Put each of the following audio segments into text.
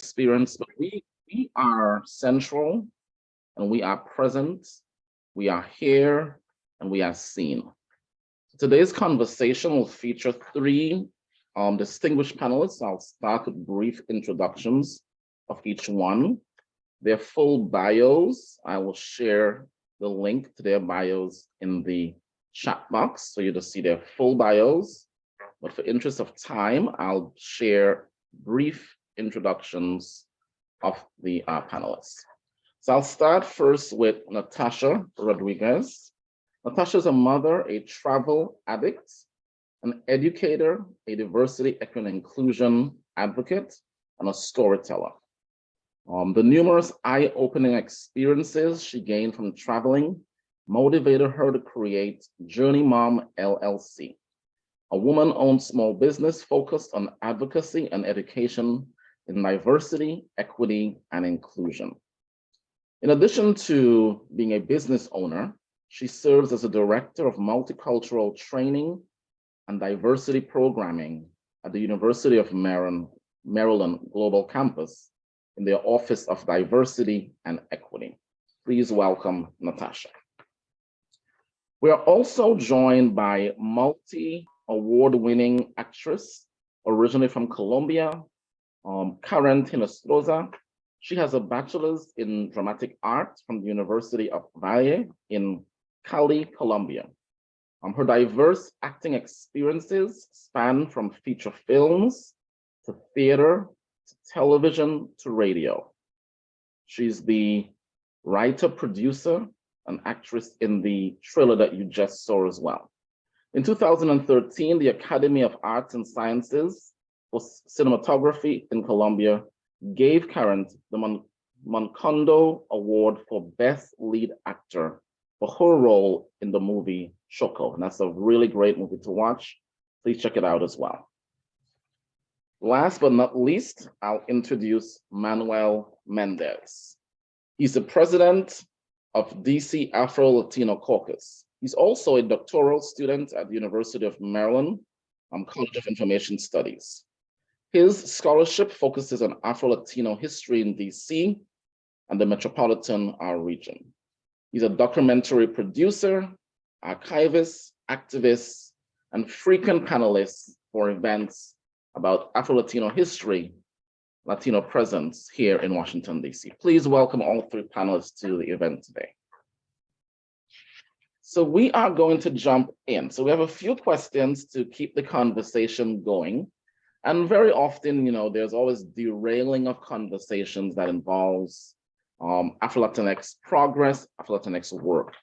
experience, but we are central and we are present, we are here, and we are seen. Today's conversation will feature three distinguished panelists. I'll start with brief introductions of each one. Their full bios, I will share the link to their bios in the chat box, so you just see their full bios. But for interest of time, I'll share brief introductions of the panelists. So I'll start first with Natasha Rodriguez. Natasha is a mother, a travel addict, an educator, a diversity, equity, and inclusion advocate, and a storyteller. The numerous eye-opening experiences she gained from traveling motivated her to create Journey Mom LLC, a woman-owned small business focused on advocacy and education in diversity, equity, and inclusion. In addition to being a business owner, she serves as a director of multicultural training and diversity programming at the University of Maryland Global Campus in their Office of Diversity and Equity. Please welcome Natasha. We are also joined by multi-award-winning actress, originally from Colombia, Karent Hinestroza. She has a bachelor's in dramatic art from the University of Valle in Cali, Colombia. Her diverse acting experiences span from feature films to theater, to television, to radio. She's the writer, producer, and actress in the thriller that you just saw as well. In 2013, the Academy of Arts and Sciences for Cinematography in Colombia gave Karent the Moncondo Award for Best Lead Actor for her role in the movie Choco. And that's a really great movie to watch. Please check it out as well. Last but not least, I'll introduce Manuel Mendez. He's the president of DC Afro-Latino Caucus. He's also a doctoral student at the University of Maryland, College of Information Studies. His scholarship focuses on Afro-Latino history in DC and the metropolitan region. He's a documentary producer, archivist, activist, and frequent panelist for events about Afro-Latino history, Latino presence here in Washington, DC. Please welcome all three panelists to the event today. So we are going to jump in. So we have a few questions to keep the conversation going. And very often, there's always derailing of conversations that involves Afro-Latinx progress, Afro-Latinx work.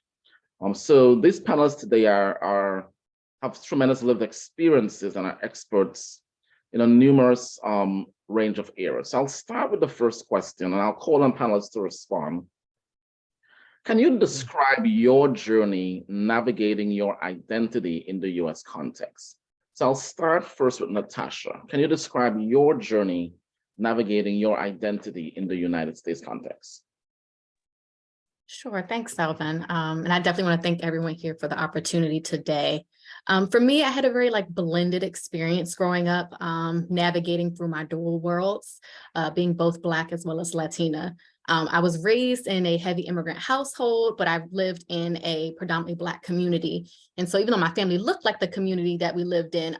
So these panelists today have tremendous lived experiences and are experts in a numerous range of areas. So I'll start with the first question, and I'll call on panelists to respond. Can you describe your journey navigating your identity in the US context? So I'll start first with Natasha. Can you describe your journey navigating your identity in the United States context? Sure, thanks, Selvon. And I definitely want to thank everyone here for the opportunity today. For me, I had a very blended experience growing up, navigating through my dual worlds, being both Black as well as Latina. I was raised in a heavy immigrant household, but I've lived in a predominantly Black community. And so even though my family looked like the community that we lived in,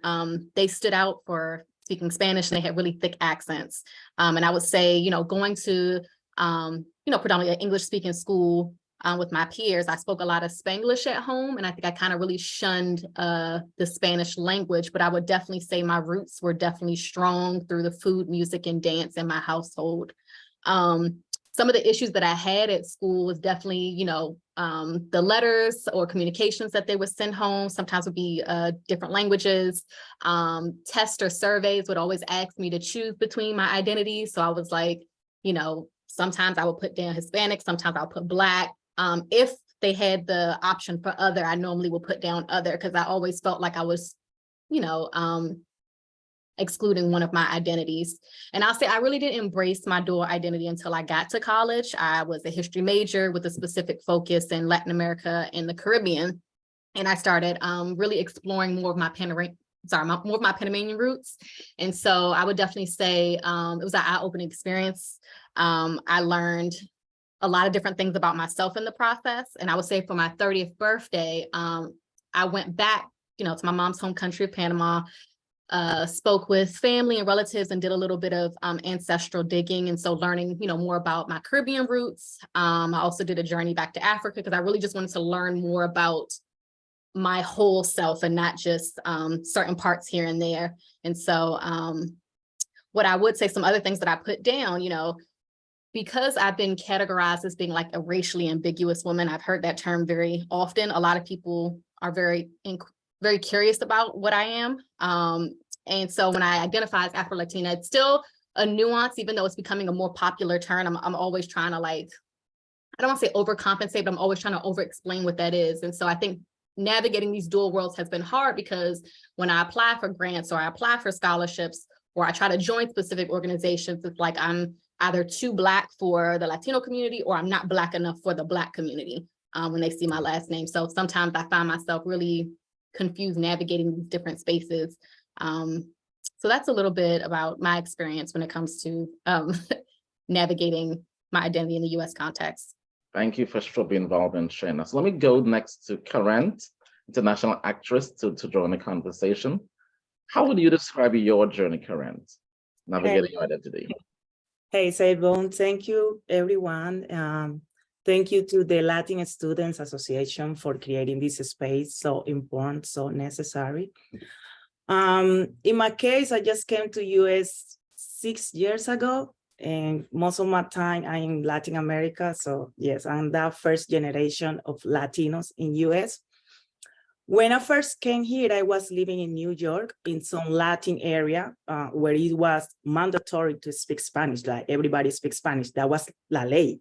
they stood out for speaking Spanish, and they had really thick accents. And I would say, going to, predominantly an English speaking school with my peers, I spoke a lot of Spanglish at home. And I think I kind of really shunned the Spanish language, but I would definitely say my roots were definitely strong through the food, music, and dance in my household. Some of the issues that I had at school was definitely, the letters or communications that they would send home sometimes would be different languages. Tests or surveys would always ask me to choose between my identities. So I was like, sometimes I would put down Hispanic, sometimes I'll put Black. If they had the option for other, I normally would put down other because I always felt like I was, excluding one of my identities. And I'll say I really didn't embrace my dual identity until I got to college. I was a history major with a specific focus in Latin America and the Caribbean. And I started really exploring more of my more of my Panamanian roots. And so I would definitely say it was an eye-opening experience. I learned a lot of different things about myself in the process. And I would say for my 30th birthday, I went back, to my mom's home country of Panama, spoke with family and relatives and did a little bit of ancestral digging. And so learning, more about my Caribbean roots. I also did a journey back to Africa because I really just wanted to learn more about my whole self and not just certain parts here and there. And so what I would say, some other things that I put down, because I've been categorized as being like a racially ambiguous woman, I've heard that term very often. A lot of people are very curious about what I am. And so when I identify as Afro-Latina, it's still a nuance, even though it's becoming a more popular term. I'm always trying to I don't want to say overcompensate, but I'm always trying to over-explain what that is. And so I think navigating these dual worlds has been hard because when I apply for grants or I apply for scholarships or I try to join specific organizations, it's like I'm either too Black for the Latino community or I'm not Black enough for the Black community when they see my last name. So sometimes I find myself really confused navigating these different spaces. So that's a little bit about my experience when it comes to navigating my identity in the US context. Thank you for being involved in sharing that. So let me go next to Karent, international actress, to join the conversation. How would you describe your journey, Karent, navigating your identity? Hey, Selvon, thank you, everyone. Thank you to the Latinx Students Association for creating this space, so important, so necessary. In my case, I just came to US 6 years ago. And most of my time I'm in Latin America. So yes, I'm the first generation of Latinos in US. When I first came here, I was living in New York in some Latin area where it was mandatory to speak Spanish, like everybody speaks Spanish. That was la ley.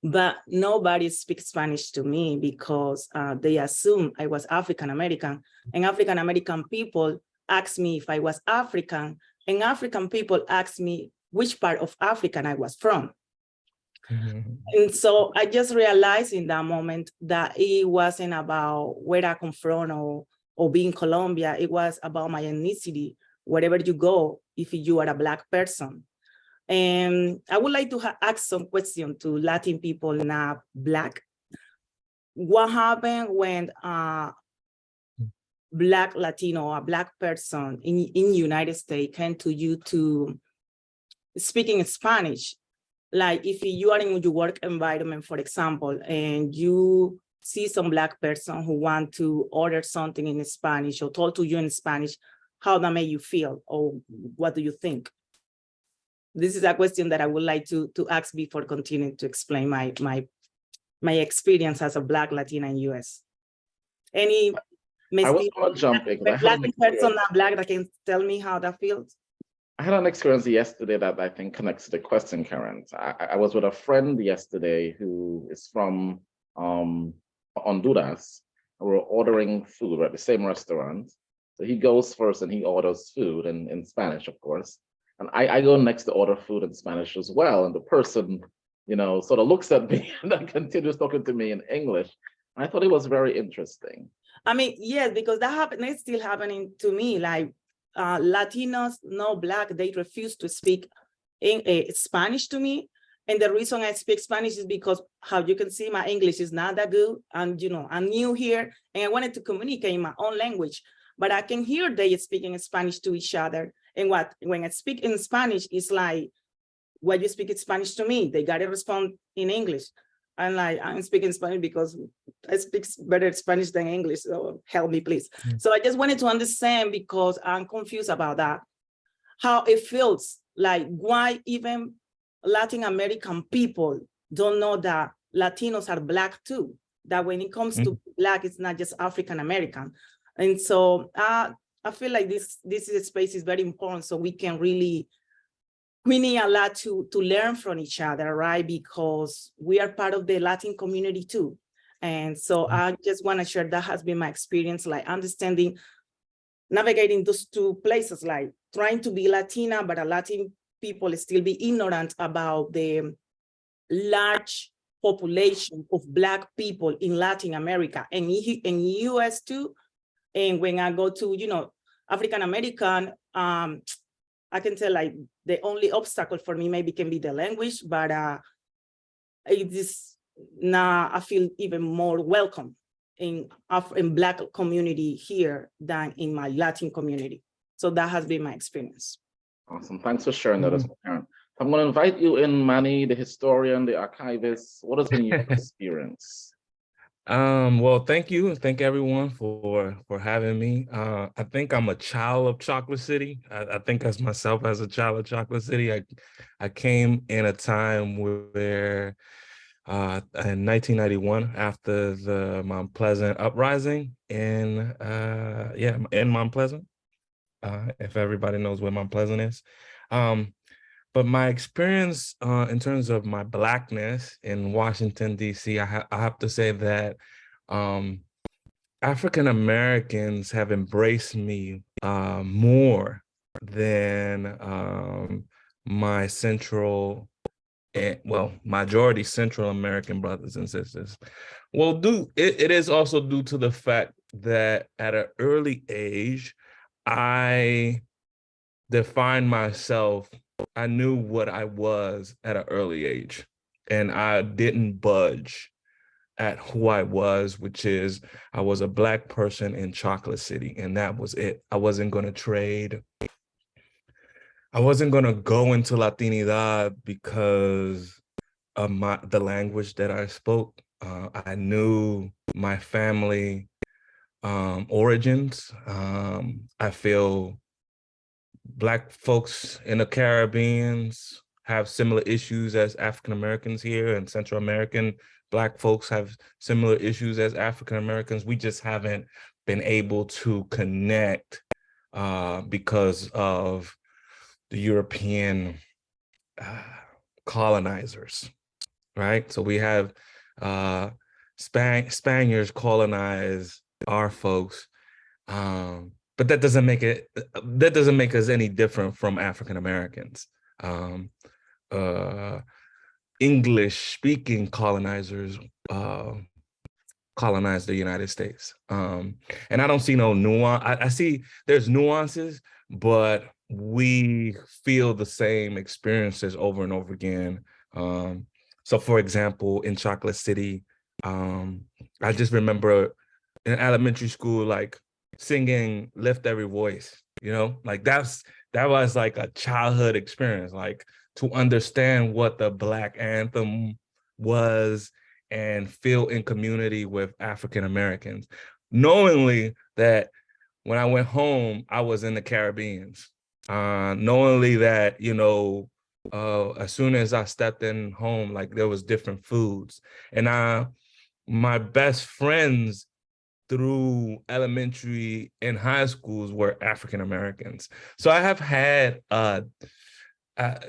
But nobody speaks Spanish to me because they assume I was African American, and African American people asked me if I was African, and African people asked me which part of Africa I was from. Mm-hmm. And so I just realized in that moment that it wasn't about where I come from or being Colombia. It was about my ethnicity, wherever you go, if you are a Black person. And I would like to ask some questions to Latin people not Black. What happened when Black Latino or Black person in United States came to you to speaking Spanish? Like if you are in your work environment, for example, and you see some Black person who want to order something in Spanish or talk to you in Spanish, how that made you feel, or what do you think? This is a question that I would like to ask before continuing to explain my experience as a Black Latina in US. Any I was going to jump in. Latin person not Black that can tell me how that feels? I had an experience yesterday that I think connects to the question, Karent. I was with a friend yesterday who is from Honduras. We were ordering food at the same restaurant. So he goes first and he orders food in Spanish, of course. And I go next to order food in Spanish as well. And the person, sort of looks at me and then continues talking to me in English. And I thought it was very interesting. I mean, yes, because that happened, it's still happening to me. Like Latinos, no Black, they refuse to speak in Spanish to me. And the reason I speak Spanish is because, how you can see, my English is not that good. And, I'm new here and I wanted to communicate in my own language, but I can hear they speaking Spanish to each other. And when I speak in Spanish, it's like, why you speak in Spanish to me? They got to respond in English. I'm like, I'm speaking Spanish because I speak better Spanish than English, so help me, please. Mm-hmm. So I just wanted to understand, because I'm confused about that, how it feels like, why even Latin American people don't know that Latinos are Black too, that when it comes to Black, it's not just African American. And so I feel like this space is very important, so we need a lot to learn from each other, right? Because we are part of the Latin community too. And so I just want to share that has been my experience, like understanding, navigating those two places, like trying to be Latina, but a Latin people still be ignorant about the large population of Black people in Latin America and in US too. And when I go to, African American, I can tell like the only obstacle for me maybe can be the language, but it is now I feel even more welcome in Black community here than in my Latin community. So that has been my experience. Awesome. Thanks for sharing that as well, Karent. I'm going to invite you in, Manny, the historian, the archivist. What has been your experience? Well, thank you. Thank everyone for having me. I think I'm a child of Chocolate City. I think as myself as a child of Chocolate City. I came in a time where in 1991, after the Mount Pleasant uprising in Mount Pleasant, if everybody knows where Mount Pleasant is. But my experience in terms of my Blackness in Washington, D.C., I have to say that African Americans have embraced me more than my majority Central American brothers and sisters. Well, it is also due to the fact that at an early age, I defined myself. I knew what I was at an early age, and I didn't budge at who I was, which is I was a Black person in Chocolate City, and that was it. I wasn't going to trade. I wasn't going to go into Latinidad because of the language that I spoke. I knew my family origins. I feel Black folks in the Caribbean have similar issues as African Americans here, and Central American Black folks have similar issues as African Americans. We just haven't been able to connect because of the European colonizers, right? So we have Spaniards colonize our folks. But that doesn't make us any different from African Americans. English-speaking colonizers colonized the United States, and I don't see no nuance. I see there's nuances, but we feel the same experiences over and over again. So, for example, in Chocolate City, I just remember in elementary school, like, singing Lift Every Voice, like that was like a childhood experience, like to understand what the Black anthem was and feel in community with African Americans, knowingly that when I went home, I was in the Caribbean, knowingly that, as soon as I stepped in home, like there was different foods. And my best friends through elementary and high schools were African Americans. So I have had,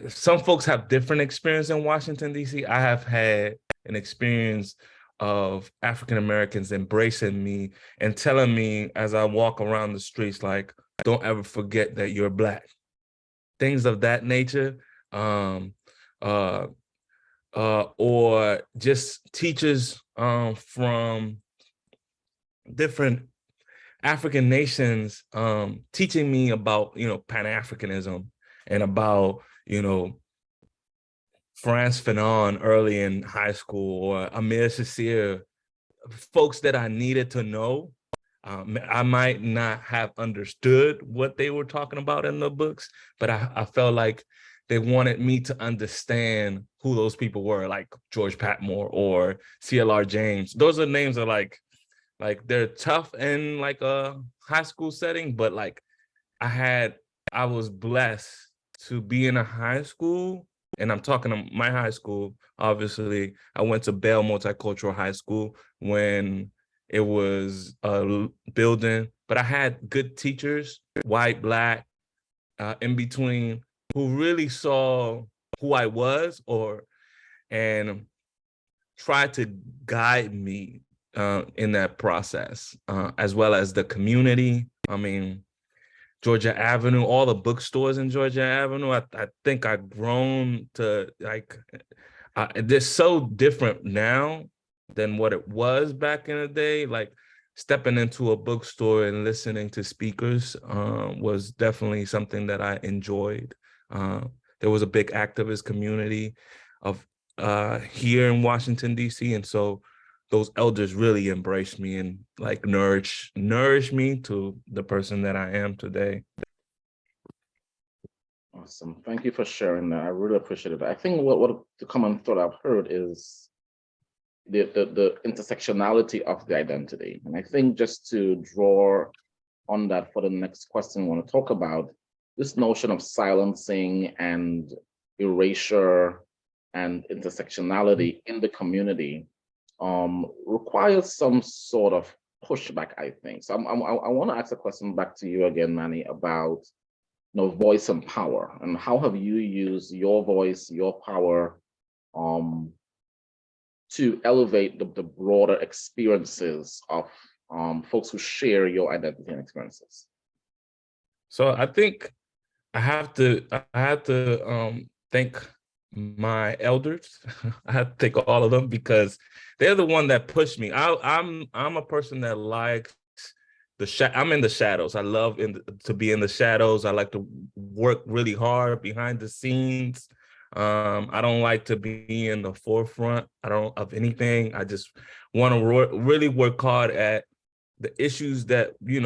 some folks have different experience in Washington, D.C. I have had an experience of African Americans embracing me and telling me as I walk around the streets, like, don't ever forget that you're Black. Things of that nature. Or just teachers from different African nations teaching me about, Pan-Africanism and about, Frantz Fanon early in high school, or Amir Shasir, folks that I needed to know. I might not have understood what they were talking about in the books, but I felt like they wanted me to understand who those people were, like George Patmore or CLR James. Those are names that like they're tough in like a high school setting, but like I was blessed to be in a high school, and I'm talking to my high school. Obviously, I went to Bell Multicultural High School when it was a building, but I had good teachers, white, Black, in between, who really saw who I was and tried to guide me in that process, as well as the community. I mean, Georgia Avenue, all the bookstores in Georgia Avenue, I think I've grown to like, they're so different now than what it was back in the day. Like stepping into a bookstore and listening to speakers was definitely something that I enjoyed. There was a big activist community of here in Washington, D.C. And so those elders really embraced me and like nourished me to the person that I am today. Awesome. Thank you for sharing that. I really appreciate it. I think what the common thought I've heard is the intersectionality of the identity. And I think just to draw on that for the next question I want to talk about, this notion of silencing and erasure and intersectionality in the community requires some sort of pushback, I think. So I want to ask a question back to you again, Manny, about voice and power, and how have you used your voice, your power, to elevate the broader experiences of folks who share your identity and experiences? So I think I have to thank my elders. I have to thank all of them because they're the one that pushed me. I'm a person that likes I'm in the shadows. I love to be in the shadows. I like to work really hard behind the scenes. I don't like to be in the forefront. Of anything. I just want to really work hard at the issues that we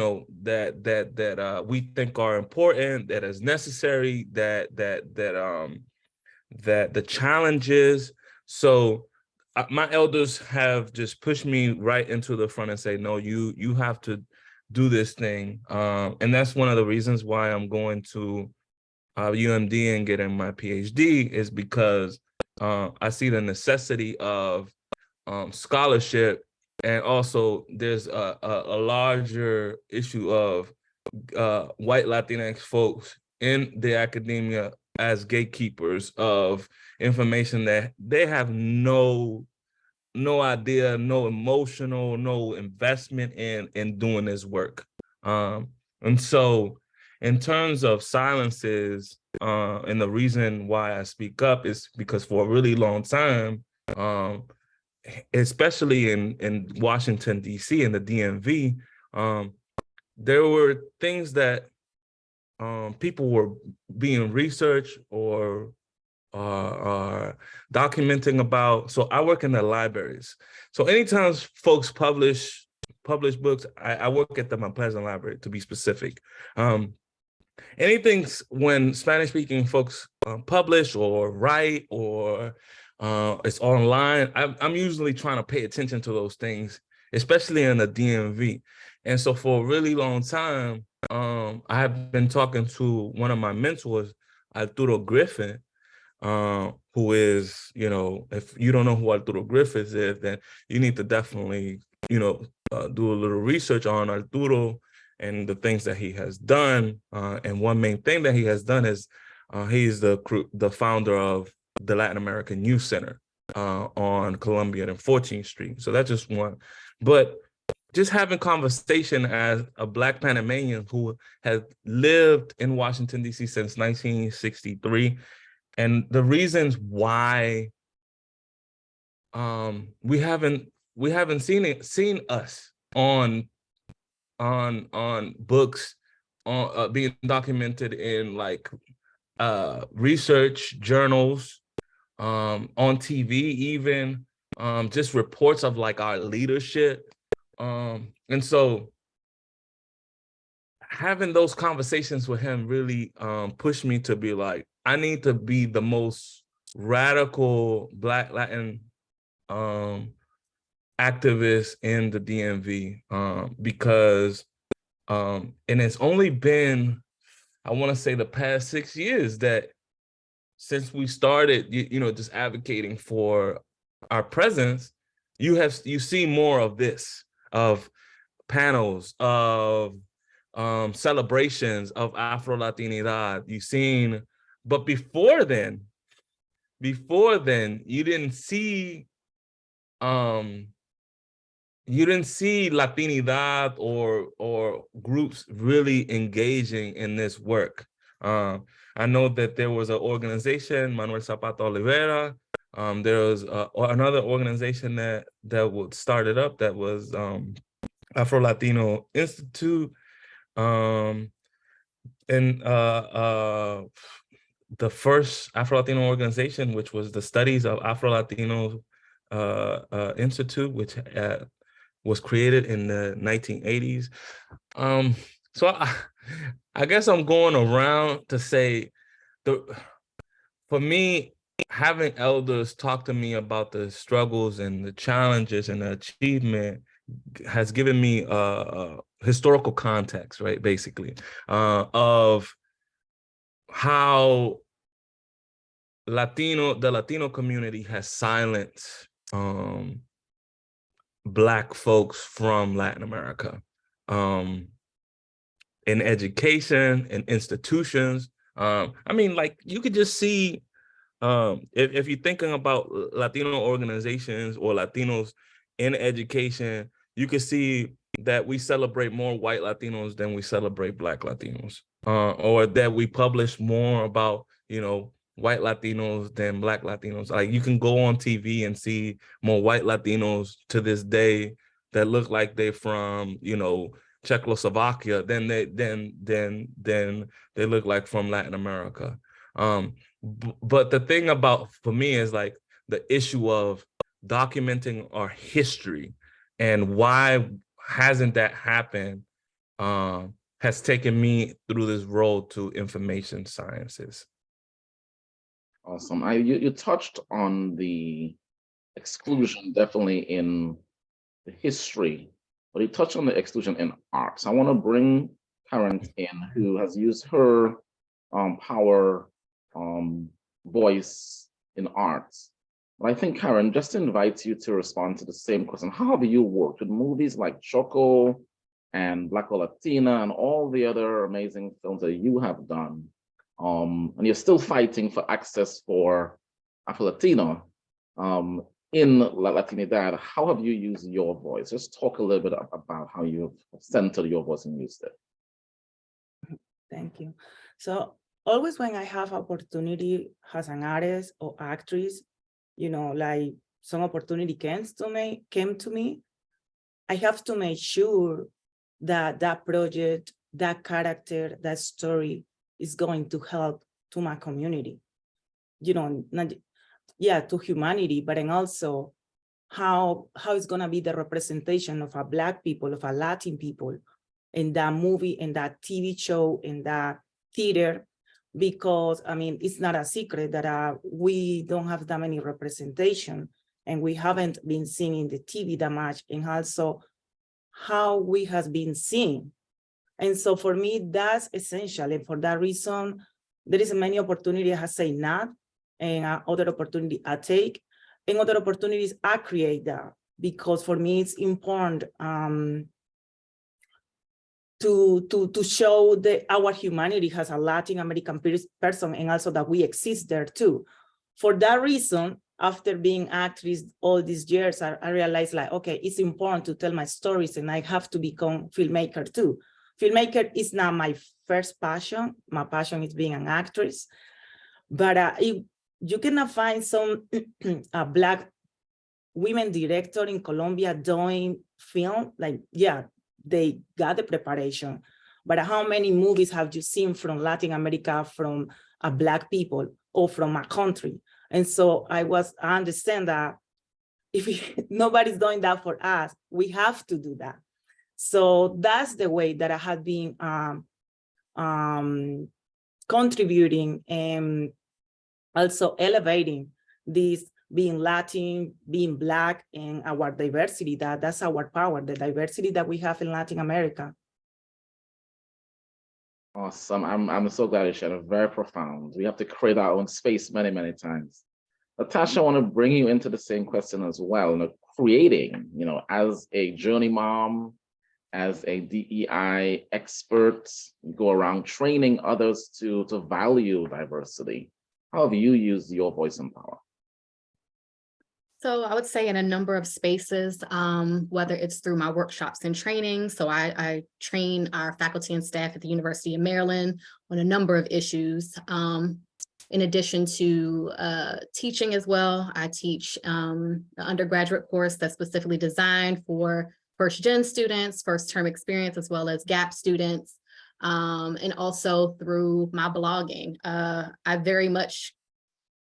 think are important, that is necessary, that the challenges. So my elders have just pushed me right into the front and say, no, you have to do this thing. And that's one of the reasons why I'm going to UMD and getting my PhD, is because I see the necessity of scholarship. And also there's a larger issue of white Latinx folks in the academia as gatekeepers of information that they have no idea, no emotional, no investment in doing this work. And so in terms of silences, and the reason why I speak up is because for a really long time, especially in Washington, D.C. and the DMV, there were things that people were being researched or documenting about. So I work in the libraries. So anytime folks publish books, I work at the Mount Pleasant Library, to be specific. Anything when Spanish-speaking folks publish or write or it's online, I'm usually trying to pay attention to those things, especially in the DMV. And so for a really long time, I have been talking to one of my mentors, Arturo Griffin, who is, if you don't know who Arturo Griffin is, then you need to definitely, do a little research on Arturo and the things that he has done. And one main thing that he has done is he's the founder of the Latin American Youth Center on Columbia and 14th Street. So that's just one. But just having conversation as a Black Panamanian who has lived in Washington, D.C. since 1963, and the reasons why we haven't seen us on books being documented in like research journals, on TV, even just reports of like our leadership. And so having those conversations with him really pushed me to be like, I need to be the most radical Black Latin activist in the DMV, because and it's only been, I want to say, the past 6 years that since we started, just advocating for our presence, you see more of this, of panels, of celebrations of Afro-Latinidad. You've seen, but before then, you didn't see Latinidad or groups really engaging in this work. I know that there was an organization, Manuel Zapata Olivera. There was another organization that started up that was Afro-Latino Institute, and the first Afro-Latino organization, which was the Studies of Afro-Latino Institute, which was created in the 1980s. So I guess I'm going around to say, for me, having elders talk to me about the struggles and the challenges and the achievement has given me historical context, right? Basically, of how the Latino community has silenced Black folks from Latin America, in education and institutions. I mean, like, you could just see, if you're thinking about Latino organizations or Latinos in education, you can see that we celebrate more white Latinos than we celebrate Black Latinos, or that we publish more about, white Latinos than Black Latinos. Like, you can go on TV and see more white Latinos to this day that look like they're from, Czechoslovakia than they look like from Latin America. But the thing for me is like the issue of documenting our history, and why hasn't that happened, has taken me through this road to information sciences. Awesome. You touched on the exclusion definitely in the history, but you touched on the exclusion in arts. I want to bring Karent in, who has used her power voice in arts. But I think, Karent, just invite you to respond to the same question. How have you worked with movies like Choco and Black or Latina and all the other amazing films that you have done? And you're still fighting for access for Afro-Latino in Latinidad. How have you used your voice? Just talk a little bit about how you've centered your voice and used it. Thank you. So always when I have opportunity as an artist or actress, like some opportunity came to me, I have to make sure that that project, that character, that story is going to help to my community, to humanity, but then also how it's going to be the representation of a Black people, of a Latin people in that movie, in that TV show, in that theater, because I mean, it's not a secret that we don't have that many representation, and we haven't been seen in the TV that much, and also how we has been seen. And so for me, that's essential. And for that reason, there is many opportunities I say not, and other opportunity I take, and other opportunities I create that, because for me, it's important to show that our humanity has a Latin American person, and also that we exist there too. For that reason, after being actress all these years, I realized like, okay, it's important to tell my stories, and I have to become filmmaker too. Filmmaker is not my first passion. My passion is being an actress. But you cannot find some Black women director in Colombia doing film, like, yeah, they got the preparation. But how many movies have you seen from Latin America, from Black people, or from a country? And so I understand that if nobody's doing that for us, we have to do that. So that's the way that I have been contributing and also elevating this, being Latin, being Black, and our diversity. That's our power, the diversity that we have in Latin America. Awesome. I'm so glad you shared it. Very profound. We have to create our own space many, many times. Natasha, I want to bring you into the same question as well. Creating, as a journey mom, as a DEI expert, you go around training others to value diversity. How have you used your voice and power? So I would say in a number of spaces, whether it's through my workshops and training. So I train our faculty and staff at the University of Maryland on a number of issues. In addition to teaching as well, I teach an undergraduate course that's specifically designed for first-gen students, first-term experience, as well as GAP students, and also through my blogging. I very much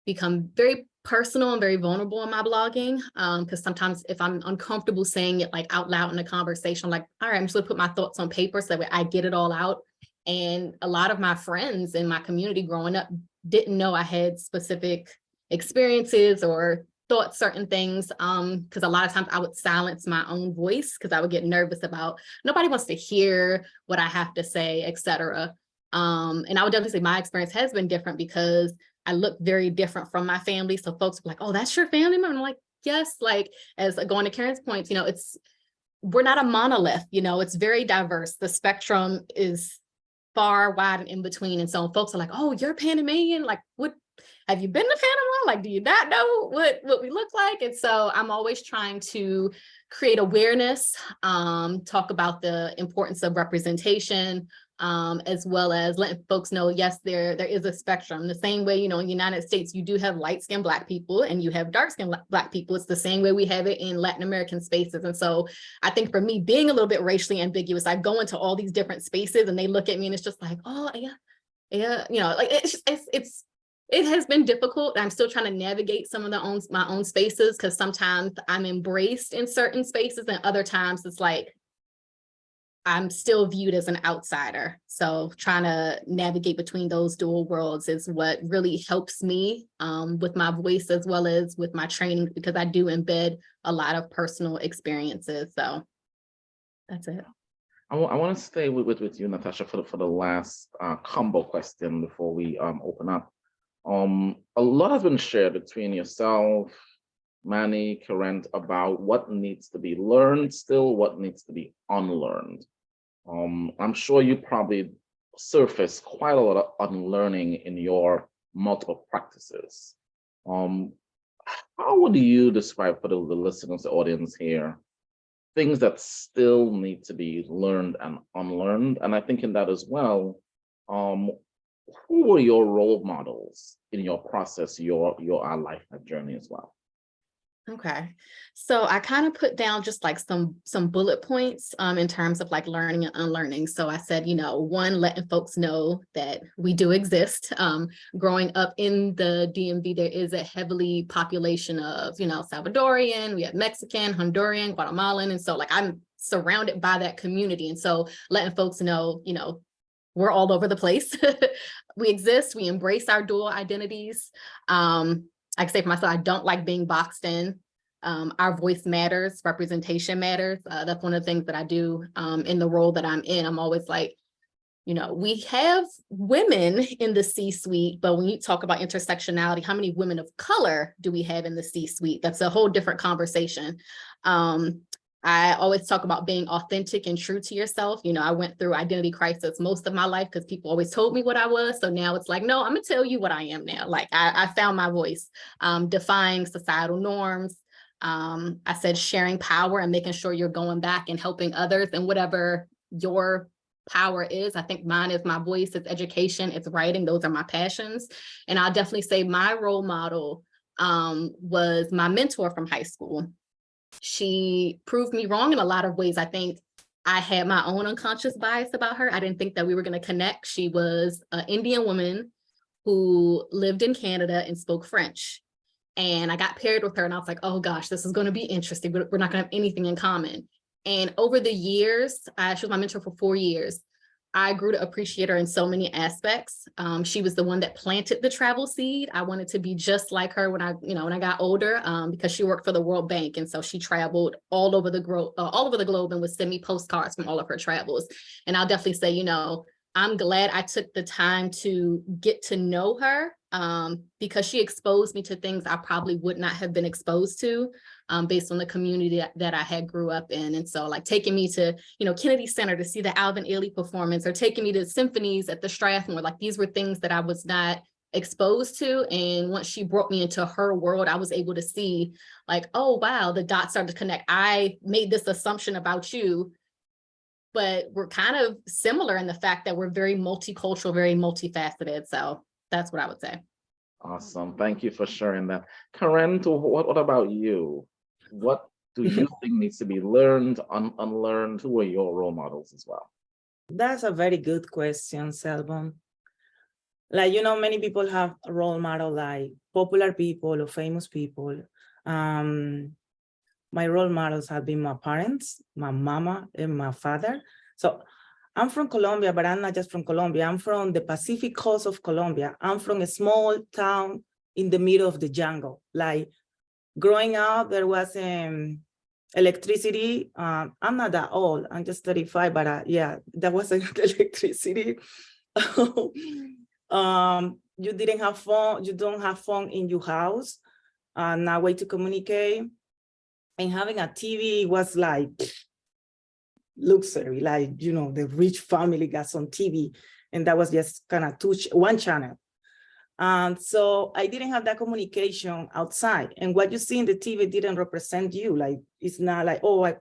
become very personal and very vulnerable in my blogging, because sometimes if I'm uncomfortable saying it like out loud in a conversation, I'm like, all right, I'm just gonna put my thoughts on paper so that way I get it all out. And a lot of my friends in my community growing up didn't know I had specific experiences or thought certain things, because a lot of times I would silence my own voice because I would get nervous about nobody wants to hear what I have to say, etc. And I would definitely say my experience has been different because I look very different from my family. So folks are like, oh, that's your family member? I'm like, yes, like as going to Karent's points, we're not a monolith, it's very diverse. The spectrum is far, wide, and in between. And so folks are like, oh, you're Panamanian, like what? Have you been to Panama? Like, do you not know what we look like? And so I'm always trying to create awareness, talk about the importance of representation, as well as letting folks know, yes, there is a spectrum. The same way, in the United States, you do have light-skinned Black people and you have dark-skinned Black people. It's the same way we have it in Latin American spaces. And so I think for me, being a little bit racially ambiguous, I go into all these different spaces and they look at me and it's just like, oh, yeah, like it has been difficult. I'm still trying to navigate some of my own spaces because sometimes I'm embraced in certain spaces and other times it's like I'm still viewed as an outsider. So trying to navigate between those dual worlds is what really helps me with my voice as well as with my training, because I do embed a lot of personal experiences. So that's it. I want to stay with you, Natasha, for the last combo question before we open up. A lot has been shared between yourself, Manny, Karent, about what needs to be learned still, what needs to be unlearned. I'm sure you probably surfaced quite a lot of unlearning in your multiple practices. How would you describe for the listeners, the audience here, things that still need to be learned and unlearned? And I think in that as well, who were your role models in your process, your life journey as well? Okay, so I kind of put down just like some bullet points in terms of like learning and unlearning. So I said, one, letting folks know that we do exist. Growing up in the DMV, there is a heavily population of, Salvadorian, we have Mexican, Honduran, Guatemalan. And so like I'm surrounded by that community. And so letting folks know, we're all over the place. We exist, we embrace our dual identities. I can say for myself, I don't like being boxed in. Our voice matters, representation matters. That's one of the things that I do in the role that I'm in. I'm always like, we have women in the C-suite, but when you talk about intersectionality, how many women of color do we have in the C-suite? That's a whole different conversation. I always talk about being authentic and true to yourself. I went through identity crisis most of my life because people always told me what I was. So now it's like, no, I'm gonna tell you what I am now. Like I found my voice, defying societal norms. I said sharing power and making sure you're going back and helping others and whatever your power is. I think mine is my voice, it's education, it's writing. Those are my passions. And I'll definitely say my role model was my mentor from high school. She proved me wrong in a lot of ways. I think I had my own unconscious bias about her. I didn't think that we were going to connect. She was an Indian woman who lived in Canada and spoke French. And I got paired with her and I was like, oh gosh, this is going to be interesting, but we're not going to have anything in common. And over the years, she was my mentor for 4 years. I grew to appreciate her in so many aspects. She was the one that planted the travel seed. I wanted to be just like her when I got older, because she worked for the World Bank. And so she traveled all over the globe and would send me postcards from all of her travels. And I'll definitely say, I'm glad I took the time to get to know her, because she exposed me to things I probably would not have been exposed to based on the community that I had grew up in. And so like taking me to, Kennedy Center to see the Alvin Ailey performance, or taking me to symphonies at the Strathmore, like these were things that I was not exposed to. And once she brought me into her world, I was able to see like, oh, wow, the dots started to connect. I made this assumption about you, but we're kind of similar in the fact that we're very multicultural, very multifaceted. So that's what I would say. Awesome. Thank you for sharing that. Karent, what about you? What do you think needs to be learned, unlearned? Who are your role models as well? That's a very good question, Selvon. Like, you know, many people have a role model, like popular people or famous people. My role models have been my parents, my mama and my father. So I'm from Colombia, but I'm not just from Colombia. I'm from the Pacific coast of Colombia. I'm from a small town in the middle of the jungle. Like growing up, there was electricity. I'm not that old. I'm just 35, but yeah, there wasn't electricity. You didn't have phone. You don't have phone in your house. No way to communicate. And having a TV was like luxury, like, you know, the rich family got some TV, and that was just kind of one channel. And so I didn't have that communication outside. And what you see in the TV didn't represent you. Like, it's not like, oh,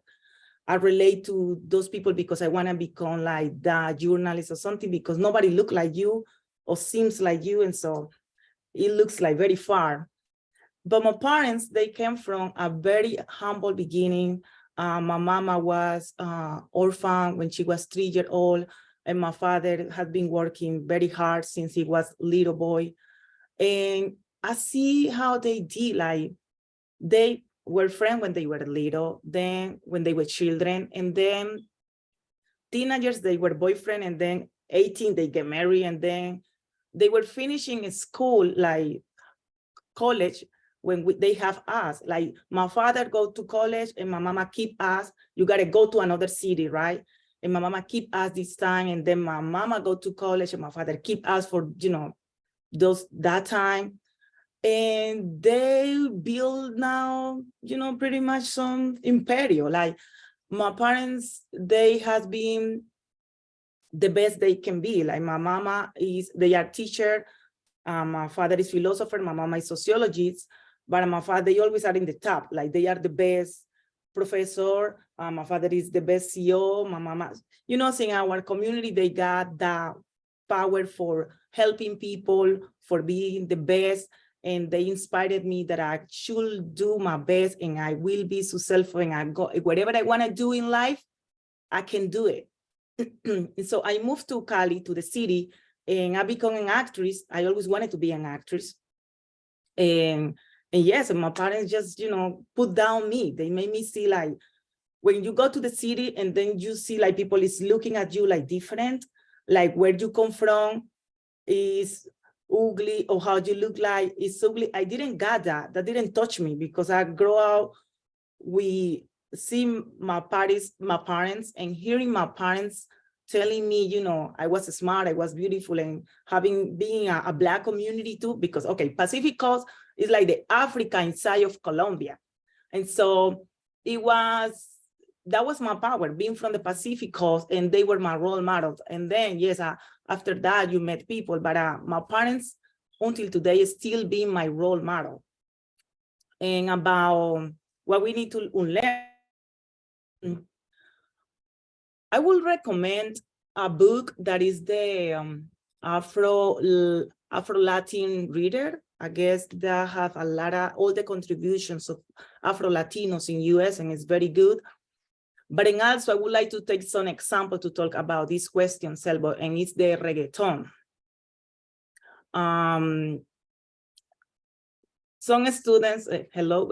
I relate to those people because I want to become like that journalist or something, because nobody look like you or seems like you. And so it looks like very far. But my parents, they came from a very humble beginning. My mama was orphan when she was 3 years old, and my father had been working very hard since he was a little boy. And I see how they did, like they were friends when they were little, then when they were children, and then teenagers, they were boyfriend, and then 18, they get married, and then they were finishing school, like college, when they have us. Like my father go to college and my mama keep us. You got to go to another city, right? And my mama keep us this time, and then my mama go to college and my father keep us for, you know, that time. And they build now, you know, pretty much some imperial. Like my parents, they has been the best they can be. Like my mama they are teacher. My father is philosopher, my mama is sociologist, but my father, they always are in the top. Like they are the best professor. My father is the best CEO. My mama, you know, in our community, they got the power for helping people, for being the best. And they inspired me that I should do my best, and I will be successful, and I go whatever I want to do in life, I can do it. And so I moved to Cali, to the city, and I became an actress. I always wanted to be an actress. And yes, and my parents just, you know, put down me. They made me see, like, when you go to the city and then you see like people is looking at you like different, like where you come from is ugly, or how you look like is ugly. I didn't get that. That didn't touch me, because I grew up, we see my parents, and hearing my parents telling me, you know, I was smart, I was beautiful, and being a Black community too, because, okay, Pacific Coast is like the Africa inside of Colombia. And so that was my power, being from the Pacific Coast, and they were my role models. And then, yes, after that, you met people, but my parents, until today, is still being my role model. And about what we need to unlearn, I will recommend a book that is the Afro-Latin reader. I guess that have a lot of all the contributions of Afro-Latinos in US, and it's very good. But then also, I would like to take some example to talk about this question, Selvon, and it's the reggaeton. Some students, hello,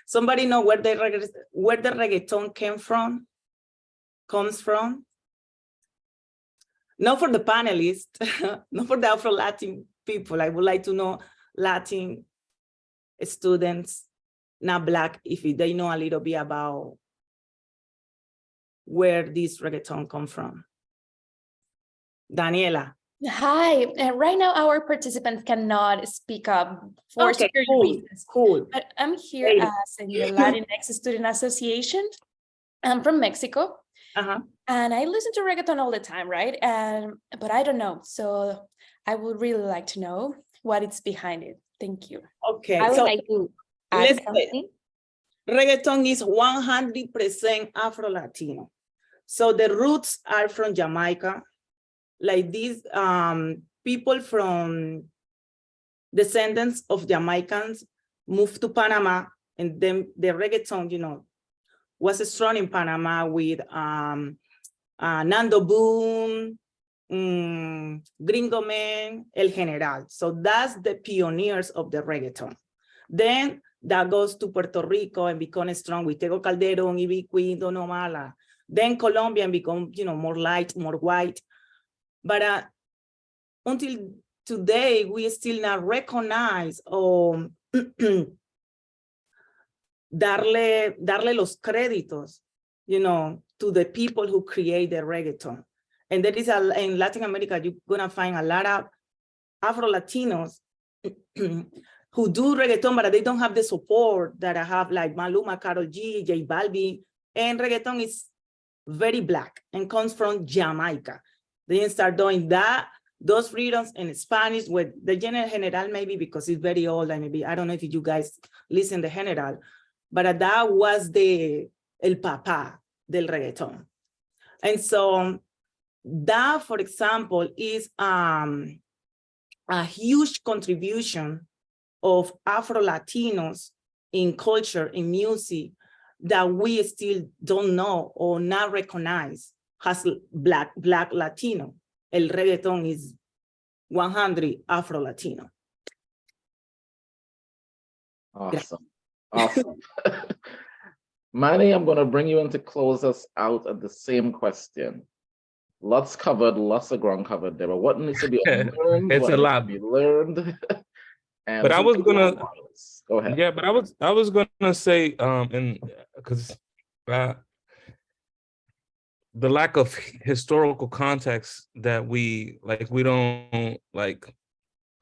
somebody know where the reggaeton comes from? Not for the panelists, not for the Afro-Latin people. I would like to know Latin students, not Black, if they know a little bit about where this reggaeton come from. Daniela. Hi, right now our participants cannot speak up for security reasons. Cool. But I'm here as in the Latinx Student Association. I'm from Mexico. And I listen to reggaeton all the time, right? But I don't know. So I would really like to know what it's behind it. Thank you. Okay. I would like to add something. Reggaeton is 100% Afro-Latino. So the roots are from Jamaica. Like these people from descendants of Jamaicans moved to Panama, and then the reggaeton, you know, was strong in Panama with Nando Boom, Gringo Man, El General. So that's the pioneers of the reggaeton. Then that goes to Puerto Rico and becomes strong with Tego Calderón, Ivy Queen, Don Omala. Then Colombia and become, more light, more white. But until today, we still not recognize or darle los créditos, to the people who create the reggaeton. And that is in Latin America, you're gonna find a lot of Afro-Latinos who do reggaeton, but they don't have the support that I have, like Maluma, Karol G, J Balvin. And reggaeton is very Black and comes from Jamaica. They start doing those freedoms in Spanish with the General, maybe because it's very old, and maybe, I don't know if you guys listen to General, but that was el papá del reggaeton. And so that, for example, is a huge contribution of Afro-Latinos in culture, in music, that we still don't know or not recognize as Black Latino. El reggaeton is 100 Afro-Latino. Awesome. Awesome. Manny, I'm going to bring you in to close us out at the same question. Lots covered, lots of ground covered there, but what needs to be learned? It's a lot to be learned. And but I was gonna go ahead. Yeah, but I was gonna say because the lack of historical context that we don't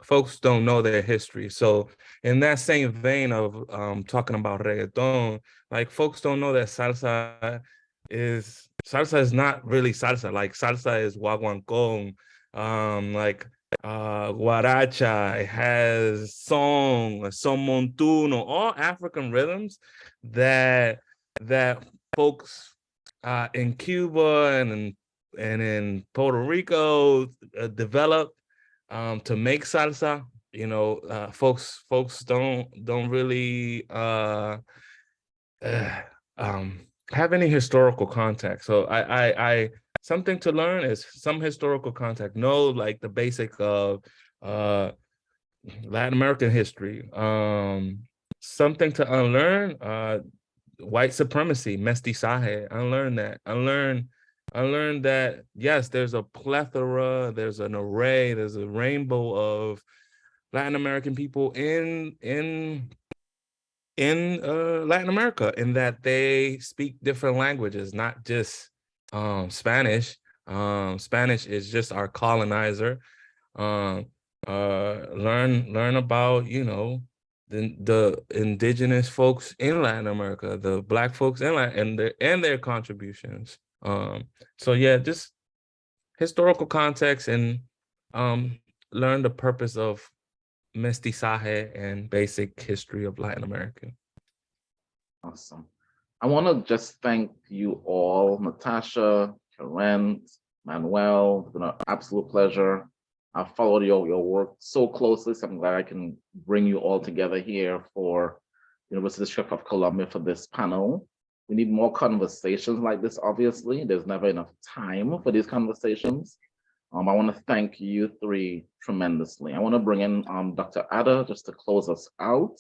folks don't know their history. So in that same vein of talking about reggaeton, like folks don't know that salsa is not really salsa. Like salsa is guaguancó, guaracha, it has son montuno, all African rhythms that folks in Cuba and in Puerto Rico developed to make salsa. Folks don't really have any historical context. So I something to learn is some historical context. Know like the basic of Latin American history. Something to unlearn, white supremacy, mestizaje. Unlearn that. Unlearn that, yes, there's a plethora, there's an array, there's a rainbow of Latin American people in Latin America, in that they speak different languages, not just Spanish. Spanish is just our colonizer. Learn about, the indigenous folks in Latin America, the Black folks and their contributions. So yeah, just historical context and learn the purpose of mestizaje and basic history of Latin America. Awesome. I want to just thank you all, Natasha, Karent, Manuel. It's been an absolute pleasure. I've followed your work so closely, so I'm glad I can bring you all together here for University District of Columbia for this panel. We need more conversations like this, obviously. There's never enough time for these conversations. I want to thank you three tremendously. I want to bring in Dr. Ada just to close us out.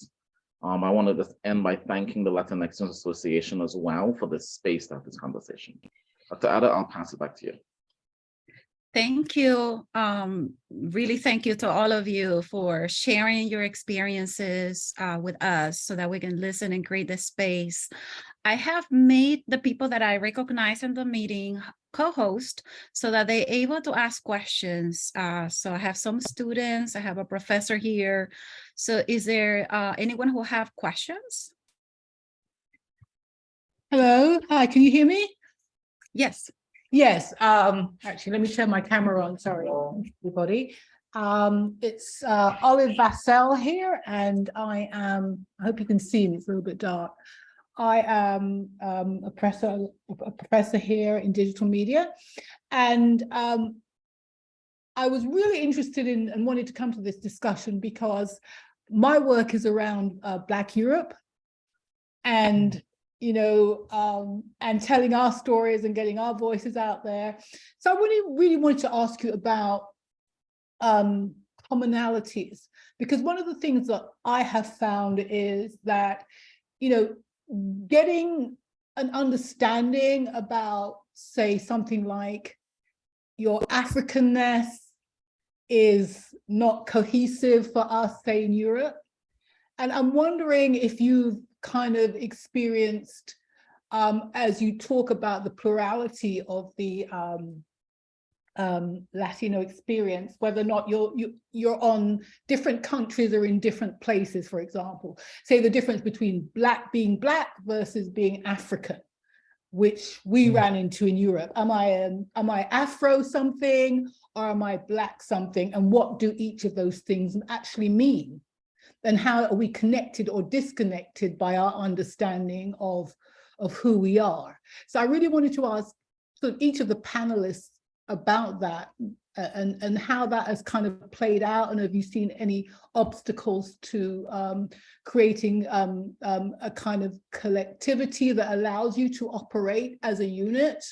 I want to just end by thanking the Latinx Association as well for this space to have this conversation. Dr. Ada, I'll pass it back to you. Thank you. Really thank you to all of you for sharing your experiences with us so that we can listen and create this space. I have made the people that I recognize in the meeting co-host so that they're able to ask questions. So I have some students, I have a professor here. So is there anyone who have questions? Hello, hi, can you hear me? Yes. Yes, actually, let me turn my camera on, sorry, everybody. It's Olive Vassell here, and I hope you can see me, it's a little bit dark. I am a professor here in digital media, and I was really interested in and wanted to come to this discussion because my work is around Black Europe, and and telling our stories and getting our voices out there. So I really wanted to ask you about commonalities, because one of the things that I have found is that, getting an understanding about, say, something like your Africanness is not cohesive for us, say, in Europe. And I'm wondering if you've kind of experienced, as you talk about the plurality of the Latino experience, whether or not you're on different countries or in different places, for example, say the difference between being black versus being African, which we ran into in Europe. Am I Afro something, or am I black something? And what do each of those things actually mean? And how are we connected or disconnected by our understanding of who we are? So I really wanted to ask sort of each of the panelists about that, and how that has kind of played out, and have you seen any obstacles to creating a kind of collectivity that allows you to operate as a unit,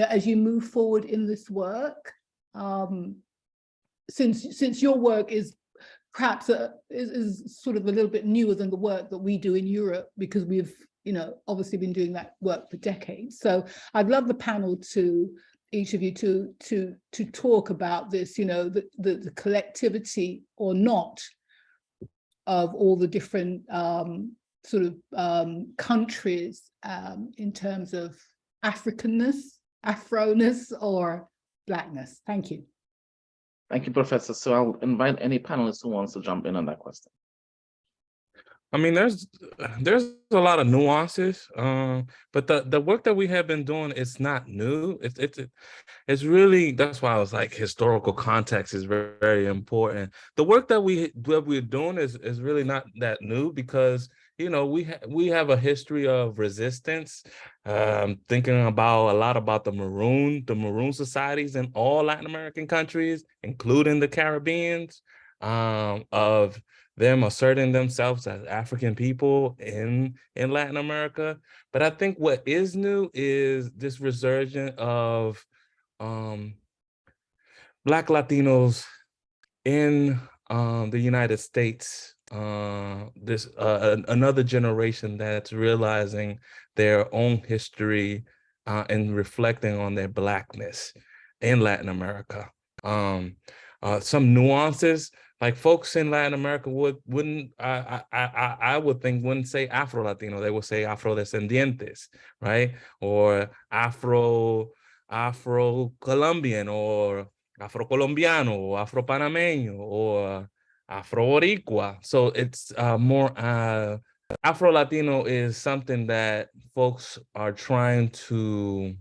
as you move forward in this work? Since your work is perhaps is sort of a little bit newer than the work that we do in Europe, because we've obviously been doing that work for decades. So I'd love the panel to each of you to talk about this, the collectivity or not of all the different countries in terms of Africanness, Afro-ness, or blackness. Thank you. Thank you, Professor. So I'll invite any panelist who wants to jump in on that question. I mean, there's a lot of nuances, but the work that we have been doing, it's not new. It's really, that's why I was like, historical context is very, very important. The work that we're doing is really not that new, because we have a history of resistance. Thinking about a lot about the maroon societies in all Latin American countries, including the Caribbeans, of them asserting themselves as African people in Latin America. But I think what is new is this resurgence of Black Latinos in the United States. Another generation that's realizing their own history and reflecting on their Blackness in Latin America. Some nuances, like folks in Latin America wouldn't say Afro-Latino, they would say Afrodescendientes, right? Or Afro-Colombian, or Afro-Colombiano, or Afro-Panameño, or Afro-Boricua. So it's more, Afro-Latino is something that folks are trying to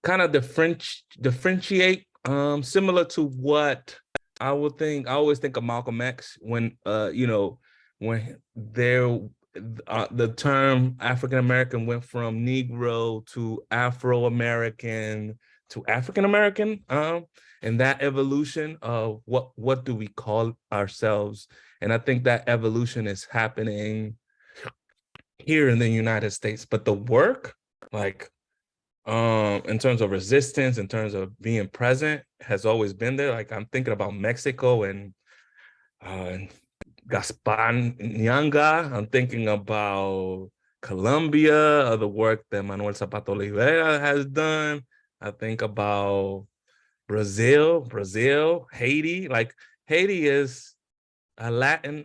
kind of differentiate, similar to what I always think of Malcolm X when when the term African American went from Negro to Afro American to African American, and that evolution of what do we call ourselves, and I think that evolution is happening here in the United States. But the work, like in terms of resistance, in terms of being present, has always been there. Like I'm thinking about Mexico and Gaspar Nyanga. I'm thinking about Colombia, the work that Manuel Zapata Oliveira has done. I think about Brazil, Haiti. Like Haiti is a Latin,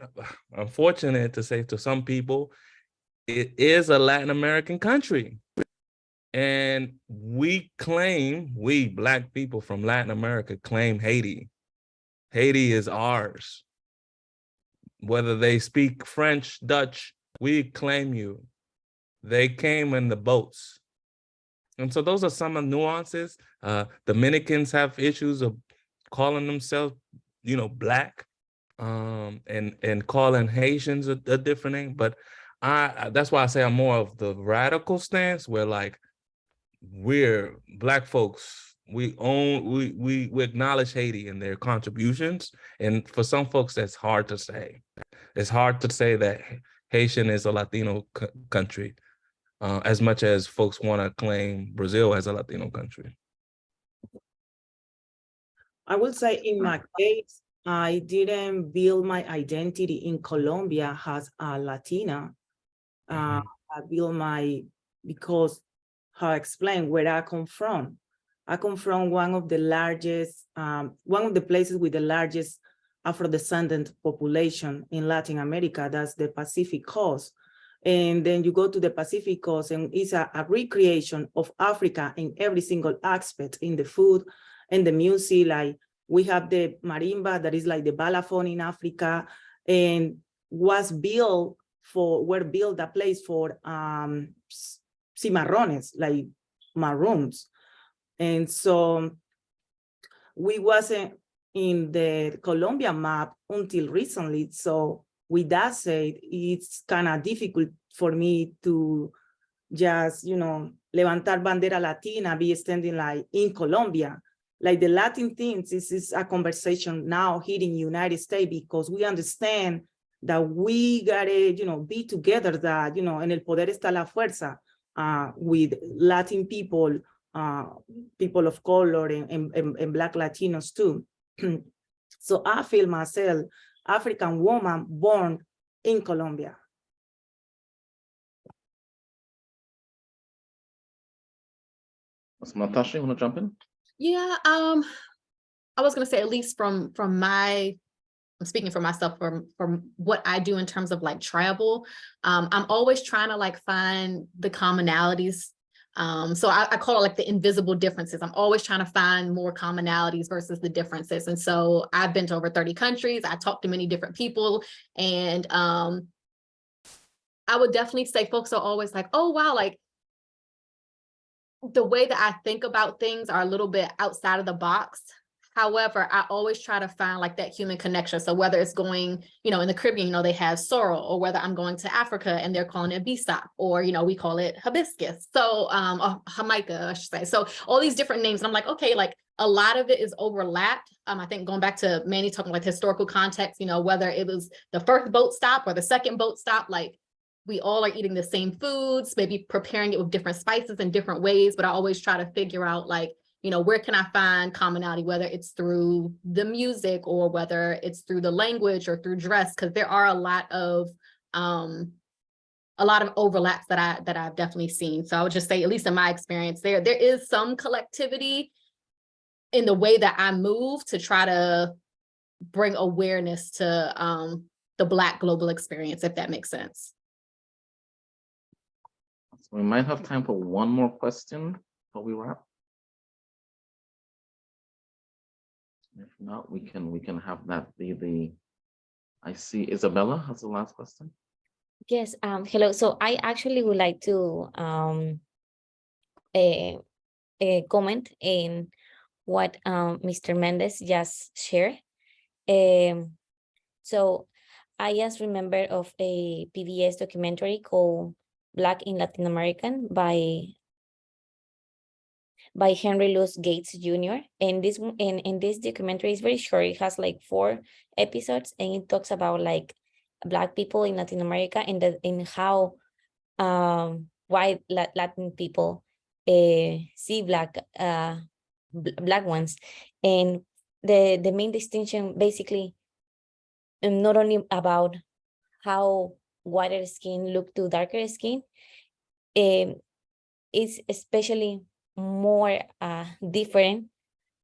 unfortunate to say to some people, it is a Latin American country. And we Black people from Latin America claim Haiti. Haiti is ours. Whether they speak French, Dutch, we claim you. They came in the boats. And so those are some of the nuances. Dominicans have issues of calling themselves, Black, and calling Haitians a different name. But that's why I say I'm more of the radical stance, where like, we're Black folks, we acknowledge Haiti and their contributions. And for some folks, that's hard to say. It's hard to say that Haitian is a Latino country. as much as folks want to claim Brazil as a Latino country. I would say in my case, I didn't build my identity in Colombia as a Latina. I built because how I explain where I come from. I come from one of the largest, one of the places with the largest Afro-descendant population in Latin America, that's the Pacific Coast. And then you go to the Pacific Coast and it's a recreation of Africa in every single aspect, in the food and the music. Like we have the marimba that is like the balafon in Africa, and were built a place for cimarrones, like maroons. And so we wasn't in the Colombian map until recently. So with that said, it's kind of difficult for me to just, levantar bandera Latina, be standing like in Colombia. Like the Latin things, this is a conversation now here in the United States, because we understand that we gotta, be together, that, en el poder está la fuerza, with Latin people, people of color and Black Latinos too. So I feel myself African woman born in Colombia. Natasha, you want to jump in? Yeah, I was gonna say, at least from my, I'm speaking for myself, from what I do in terms of like travel, I'm always trying to like find the commonalities. So I call it like the invisible differences. I'm always trying to find more commonalities versus the differences. And so I've been to over 30 countries. I talked to many different people, and I would definitely say folks are always like, oh, wow, like the way that I think about things are a little bit outside of the box. However, I always try to find like that human connection. So whether it's going, in the Caribbean, they have sorrel, or whether I'm going to Africa and they're calling it bisop, or, we call it hibiscus. So, or Jamaica, I should say. So all these different names. And I'm like, okay, like a lot of it is overlapped. I think going back to Manny talking like historical context, whether it was the first boat stop or the second boat stop, like we all are eating the same foods, maybe preparing it with different spices in different ways. But I always try to figure out like, where can I find commonality, whether it's through the music or whether it's through the language or through dress, because there are a lot of overlaps that I've definitely seen. So I would just say, at least in my experience, there is some collectivity in the way that I move to try to bring awareness to the Black global experience, if that makes sense. So we might have time for one more question before we wrap. If not, we can have that be the. I see Isabella has the last question. Yes, hello. So I actually would like to comment in what Mr. Mendez just shared. So I just remember of a PBS documentary called Black in Latin American by Henry Louis Gates Jr. And this documentary is very short. It has like 4 episodes, and it talks about like Black people in Latin America and in how white Latin people see Black ones. And the main distinction basically not only about how whiter skin look to darker skin, it's especially more different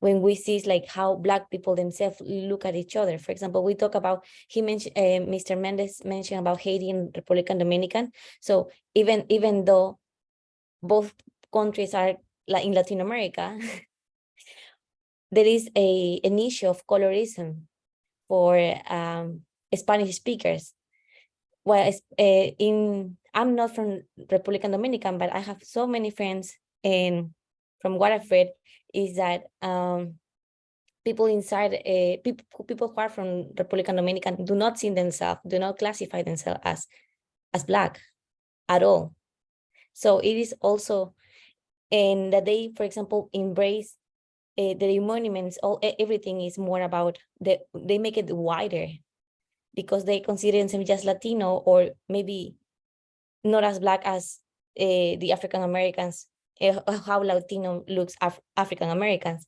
when we see like how Black people themselves look at each other. For example, we talk about, he mentioned, Mr. Mendez mentioned about Haiti and Republican Dominican. So even though both countries are like in Latin America, there is an issue of colorism for Spanish speakers. Well, I'm not from Republican Dominican, but I have so many friends, and from what I've read is that people inside, people who are from Republican Dominican do not see themselves, do not classify themselves as Black at all. So it is also, and that they, for example, embrace the monuments, everything is more about, they make it wider because they consider themselves just Latino, or maybe not as Black as the African Americans, how Latino looks African Americans.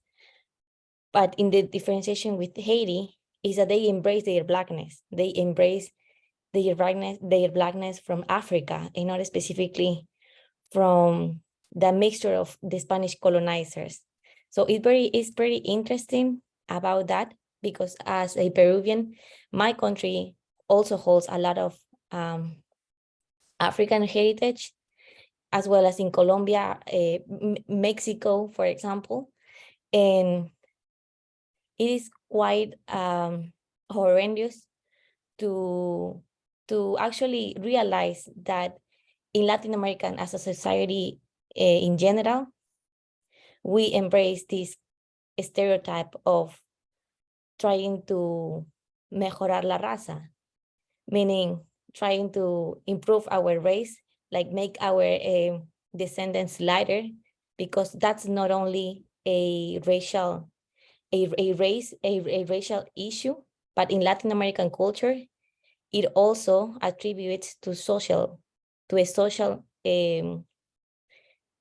But in the differentiation with Haiti is that they embrace their Blackness. They embrace their blackness from Africa, and not specifically from the mixture of the Spanish colonizers. So it's pretty interesting about that, because as a Peruvian, my country also holds a lot of African heritage, as well as in Colombia, Mexico, for example. And it is quite horrendous to actually realize that in Latin America, as a society in general, we embrace this stereotype of trying to mejorar la raza, meaning trying to improve our race, like make our descendants lighter, because that's not only a racial issue, but in Latin American culture, it also attributes to a social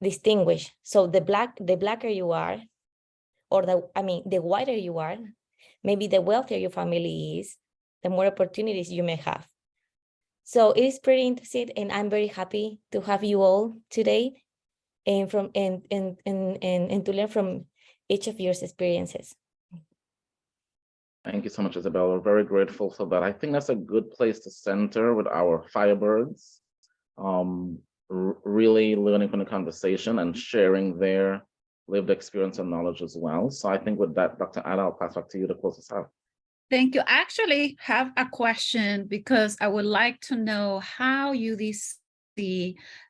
distinguish. So the blacker you are, or the whiter you are, maybe the wealthier your family is, the more opportunities you may have. So it is pretty interesting, and I'm very happy to have you all today, and to learn from each of your experiences. Thank you so much, Isabel. We're very grateful for that. I think that's a good place to center with our Firebirds, really learning from the conversation and sharing their lived experience and knowledge as well. So I think with that, Dr. Anna, I'll pass back to you to close us out. Thank you. I actually have a question, because I would like to know how UDC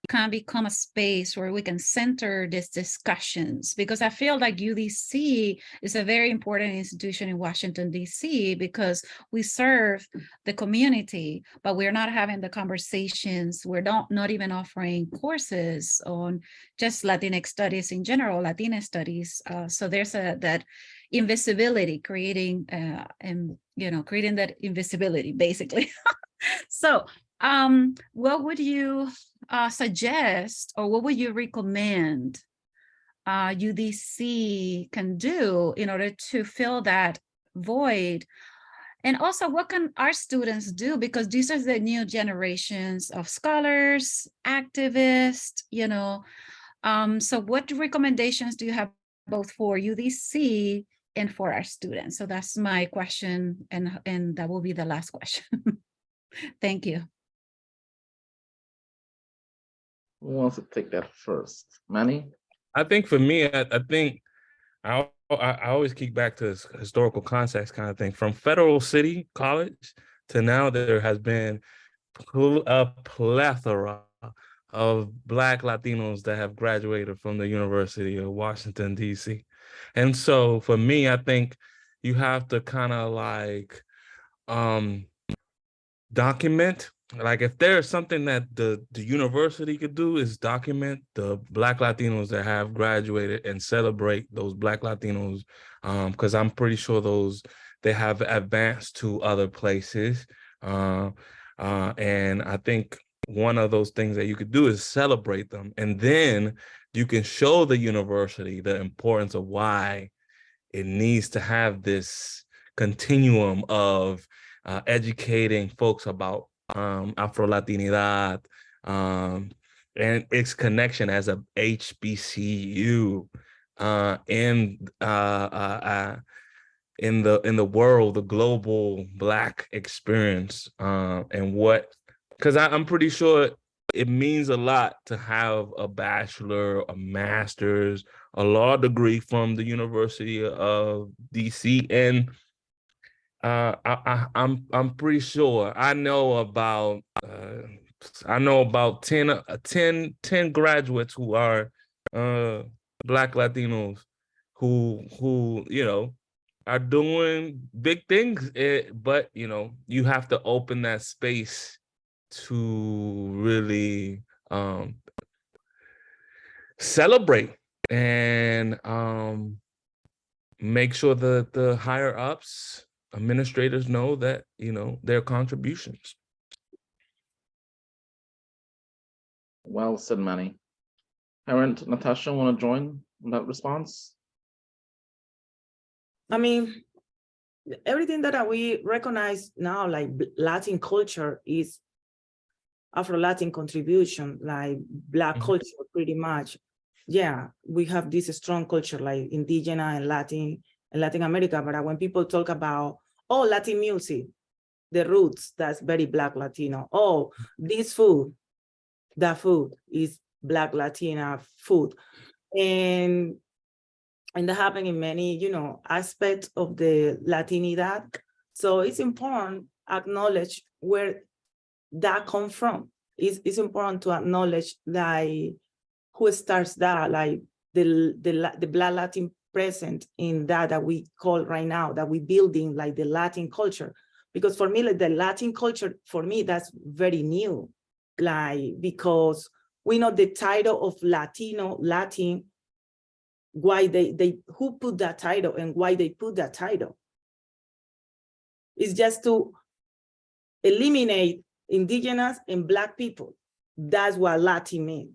can become a space where we can center these discussions, because I feel like UDC is a very important institution in Washington, D.C., because we serve the community, but we're not having the conversations. We're not even offering courses on just Latinx studies in general, Latina studies. So there's that invisibility, creating that invisibility, basically. So what would you suggest, or what would you recommend UDC can do in order to fill that void? And also, what can our students do? Because these are the new generations of scholars, activists, so what recommendations do you have both for UDC and for our students? So that's my question, and that will be the last question. Thank you. Who wants to take that first? Manny? I think for me, I think I always kick back to this historical context kind of thing. From Federal City College to now, there has been a plethora of Black Latinos that have graduated from the University of Washington, D.C. And so for me, I think you have to kind of like document, like if there's something that the university could do, is document the Black Latinos that have graduated and celebrate those Black Latinos, because I'm pretty sure they have advanced to other places. And I think one of those things that you could do is celebrate them, and then you can show the university the importance of why it needs to have this continuum of educating folks about Afro-Latinidad and its connection as a HBCU in the world, the global Black experience, and what, because I'm pretty sure it means a lot to have a bachelor, a master's, a law degree from the University of DC, and I'm pretty sure I know about 10 graduates who are Black Latinos who are doing big things, but you have to open that space to really celebrate and make sure that the higher ups, administrators, know that their contributions. Well said, Manny. Karent, Natasha, want to join in that response? I mean, everything that we recognize now, like Latin culture, is Afro-Latin contribution, like Black culture, pretty much. Yeah, we have this strong culture, like Indigenous and Latin America. But when people talk about, oh, Latin music, the roots, that's very Black Latino. Oh, this food, that food is Black Latina food. And that happens in many, aspects of the Latinidad. So it's important to acknowledge where that comes from. It's important to acknowledge like who starts that, like the Black Latin present in that we call right now, that we building like the Latin culture. Because for me, like the Latin culture, for me, that's very new. Like, because we know the title of Latin, why they who put that title and why they put that title. It's just to eliminate Indigenous and Black people. That's what Latin means.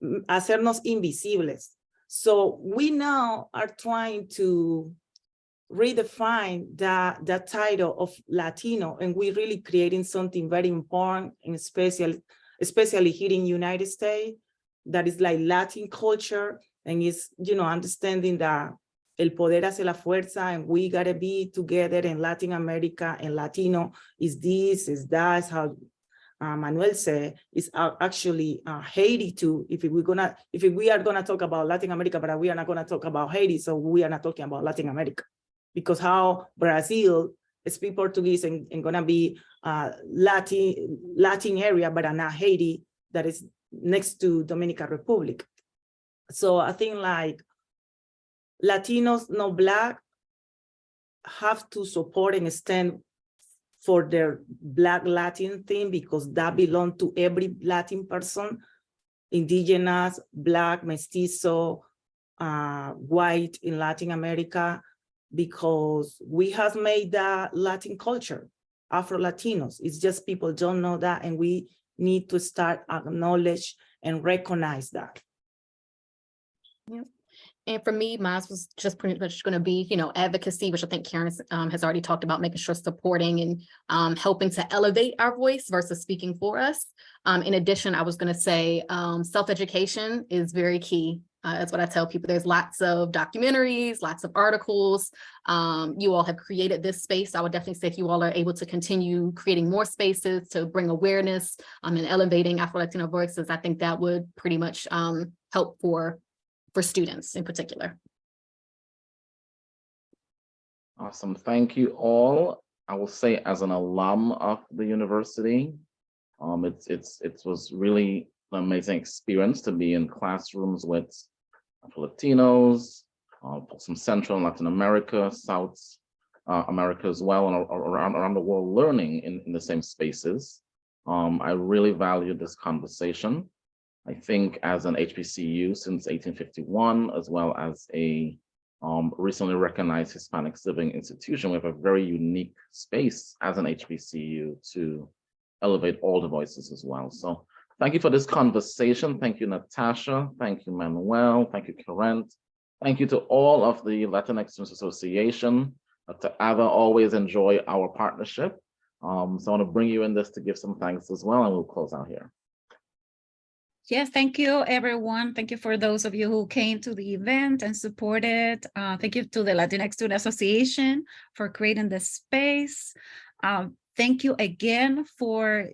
Hacernos invisibles. So we now are trying to redefine that title of Latino, and we're really creating something very important, and especially here in the United States, that is like Latin culture, and is, understanding that el poder hace la fuerza, and we gotta be together in Latin America, and Latino is this, is that, is how Manuel said, is actually Haiti too. If we are gonna talk about Latin America, but we are not gonna talk about Haiti, so we are not talking about Latin America. Because how Brazil speak Portuguese and gonna be Latin area, but not Haiti, that is next to Dominican Republic. So I think like Latinos, no Black, have to support and stand for their Black Latin thing, because that belongs to every Latin person, Indigenous, Black, Mestizo, white in Latin America, because we have made that Latin culture, Afro-Latinos. It's just people don't know that, and we need to start acknowledge and recognize that. Yep. And for me, mine was just pretty much going to be, advocacy, which I think Karent has already talked about, making sure supporting and helping to elevate our voice versus speaking for us. In addition, I was going to say self-education is very key. That's what I tell people. There's lots of documentaries, lots of articles. You all have created this space. I would definitely say if you all are able to continue creating more spaces to bring awareness and elevating Afro-Latino voices, I think that would pretty much help for students in particular. Awesome. Thank you all. I will say, as an alum of the university, it was really an amazing experience to be in classrooms with Latinos, from Central and Latin America, South America as well, and around the world, learning in the same spaces. I really valued this conversation. I think as an HBCU since 1851, as well as a recently recognized Hispanic civic institution, we have a very unique space as an HBCU to elevate all the voices as well. So thank you for this conversation. Thank you, Natasha. Thank you, Manuel. Thank you, Karent. Thank you to all of the Latinx Students Association. To Ava, always enjoy our partnership. So I want to bring you in this to give some thanks as well, and we'll close out here. Yes, thank you, everyone. Thank you for those of you who came to the event and supported. Thank you to the Latinx Student Association for creating this space. Thank you again for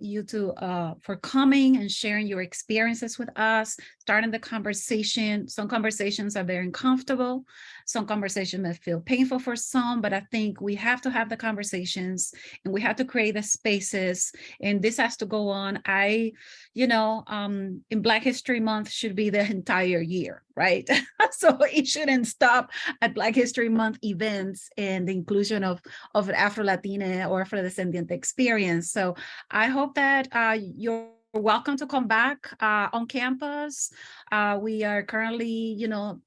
coming and sharing your experiences with us, starting the conversation. Some conversations are very uncomfortable. Some conversations may feel painful for some, but I think we have to have the conversations and we have to create the spaces, and this has to go on. In Black History Month should be the entire year, right? So it shouldn't stop at Black History Month events and the inclusion of Afro-Latina or Afro-descendant experience. So I hope that you're welcome to come back on campus. We are currently,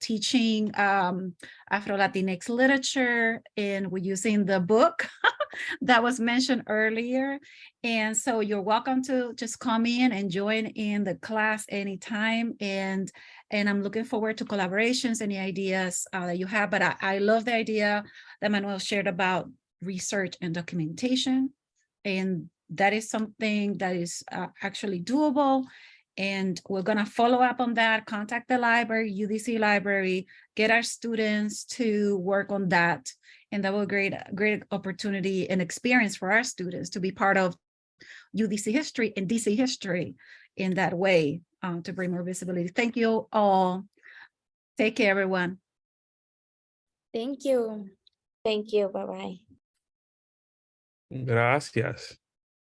teaching Afro-Latinx literature, and we're using the book that was mentioned earlier. And so you're welcome to just come in and join in the class anytime. And I'm looking forward to collaborations, any ideas that you have. But I love the idea that Manuel shared about research and documentation. And that is something that is actually doable. And we're going to follow up on that, contact the library, UDC library, get our students to work on that. And that will be a great opportunity and experience for our students to be part of UDC history and DC history in that way, to bring more visibility. Thank you all. Take care, everyone. Thank you. Thank you. Bye-bye. Gracias.